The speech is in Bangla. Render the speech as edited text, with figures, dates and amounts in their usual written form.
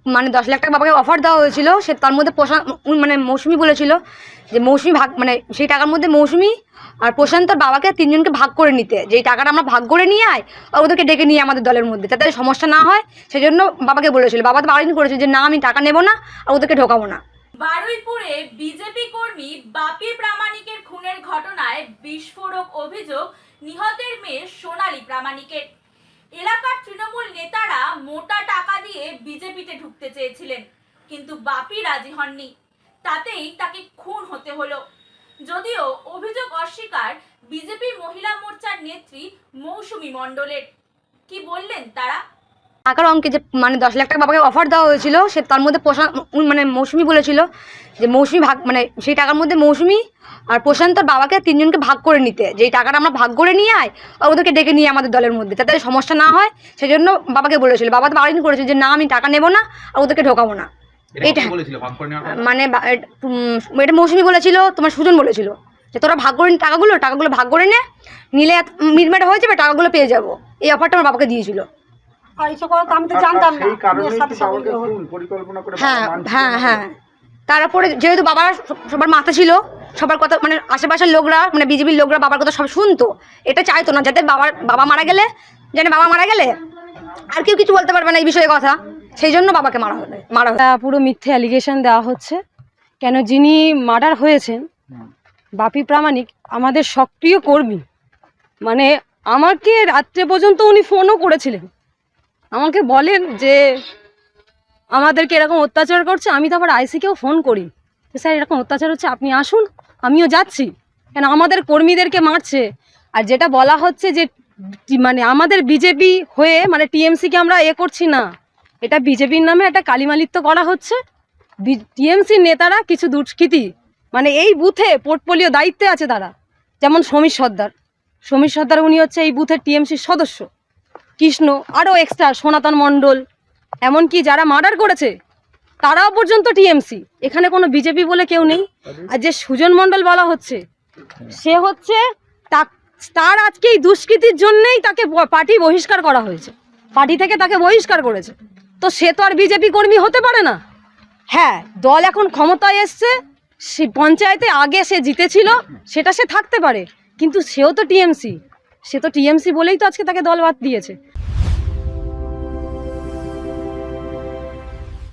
মানে 10 লাখ টাকা বাবাকে অফার দেওয়া হয়েছিল। সে তার মধ্যে মানে মৌসুমি বলেছিল যে মৌসুমি ভাগ মানে সেই টাকার মধ্যে মৌসুমি আর প্রশান্ত আর বাবাকে 3 জনকে ভাগ করে নিতে, যেই টাকাটা আমরা ভাগ করে নিয়ে আয় আর ওদেরকে ডেকে নিয়ে আমাদের দলের মধ্যে, যাতে সমস্যা না হয় সেজন্য বাবাকে বলেছিল। বাবা তো বারণ করেছিল যে না আমি টাকা নেব না আর ওদেরকে ঢোকাবো না। বারুইপুরে বিজেপি কর্মী বাপি প্রামাণিকের খুনের ঘটনায় বিস্ফোরক অভিযোগ নিহতের মেয়ে সোনালী প্রামাণিকের। এলাকার তৃণমূল নেতারা মোটা টাকা দিয়ে বিজেপিতে ঢুকতে চেয়েছিলেন, কিন্তু বাপি রাজি হননি, তাতেই তাকে খুন হতে হলো। যদিও অভিযোগ অস্বীকার বিজেপি মহিলা মোর্চার নেত্রী মৌসুমী মণ্ডলের। কি বললেন তারা? টাকার অঙ্কে যে মানে 10 লাখ টাকা বাবাকে অফার দেওয়া হয়েছিল, সে তার মধ্যে মানে মৌসুমি বলেছিল যে মৌসুমি ভাগ মানে সেই টাকার মধ্যে মৌসুমি আর প্রশান্ত আর বাবাকে 3 জনকে ভাগ করে নিতে, যেই টাকাটা আমরা ভাগ করে নিয়ে আয় আর ওদেরকে ডেকে নিয়ে আমাদের দলের মধ্যে, যাতে সমস্যা না হয় সেজন্য বাবাকে বলেছিল। বাবা তো বারণ করেছিল যে না আমি টাকা নেব না আর ওদেরকে ঢোকাবো না। এটা মানে এটা মৌসুমি বলেছিল, তোমার সুজন বলেছিল যে তোরা ভাগ করে টাকাগুলো ভাগ করে নিলে মিটমাট হয়ে যাবে, টাকাগুলো পেয়ে যাবো। এই অফারটা আমার বাবাকে দিয়েছিল। হ্যাঁ তারপরে যেহেতু বাবার সবার মাথা ছিল, সবার কথা মানে আশেপাশের লোকরা মানে বিজেপির লোকরা বাবার কথা সব শুনতো, এটা চাইতো না যাতে বাবা মারা গেলে আর কেউ কিছু বলতে পারবে না এই বিষয়ে কথা, সেই জন্য বাবাকে মারা হলো। পুরো মিথ্যে অ্যালিগেশন দেওয়া হচ্ছে। কেন, যিনি মার্ডার হয়েছেন বাপি প্রামাণিক আমাদের সক্রিয় কর্মী, মানে আমাকে রাত্রে পর্যন্ত উনি ফোনও করেছিলেন, আমাকে বলেন যে আমাদেরকে এরকম অত্যাচার করছে। আমি তারপর আইসিকেও ফোন করি যে স্যার এরকম অত্যাচার হচ্ছে, আপনি আসুন, আমিও যাচ্ছি, কেন আমাদের কর্মীদেরকে মারছে। আর যেটা বলা হচ্ছে যে মানে আমাদের বিজেপি হয়ে মানে টিএমসিকে আমরা করছি না, এটা বিজেপির নামে একটা কালিমালিত্য করা হচ্ছে। টিএমসির নেতারা কিছু দুষ্কৃতী মানে এই বুথে পোর্টফোলিও দায়িত্বে আছে তারা, যেমন সমীর সর্দার উনি হচ্ছে এই বুথের টিএমসির সদস্য, কৃষ্ণ আরও এক্সট্রা সনাতন মণ্ডল, এমনকি যারা মার্ডার করেছে তারাও পর্যন্ত টিএমসি, এখানে কোনো বিজেপি বলে কেউ নেই। আর যে সুজন মণ্ডল বলা হচ্ছে সে হচ্ছে তার আজকে এই দুষ্কৃতির জন্যেই তাকে পার্টি বহিষ্কার করা হয়েছে, পার্টি থেকে তাকে বহিষ্কার করেছে। তো সে তো আর বিজেপি কর্মী হতে পারে না। হ্যাঁ, দল এখন ক্ষমতায় এসছে, সে পঞ্চায়েতে আগে সে জিতেছিল সেটা সে থাকতে পারে, কিন্তু সেও তো টিএমসি, বলেই তো আজকে তাকে দল বাদ দিয়েছে।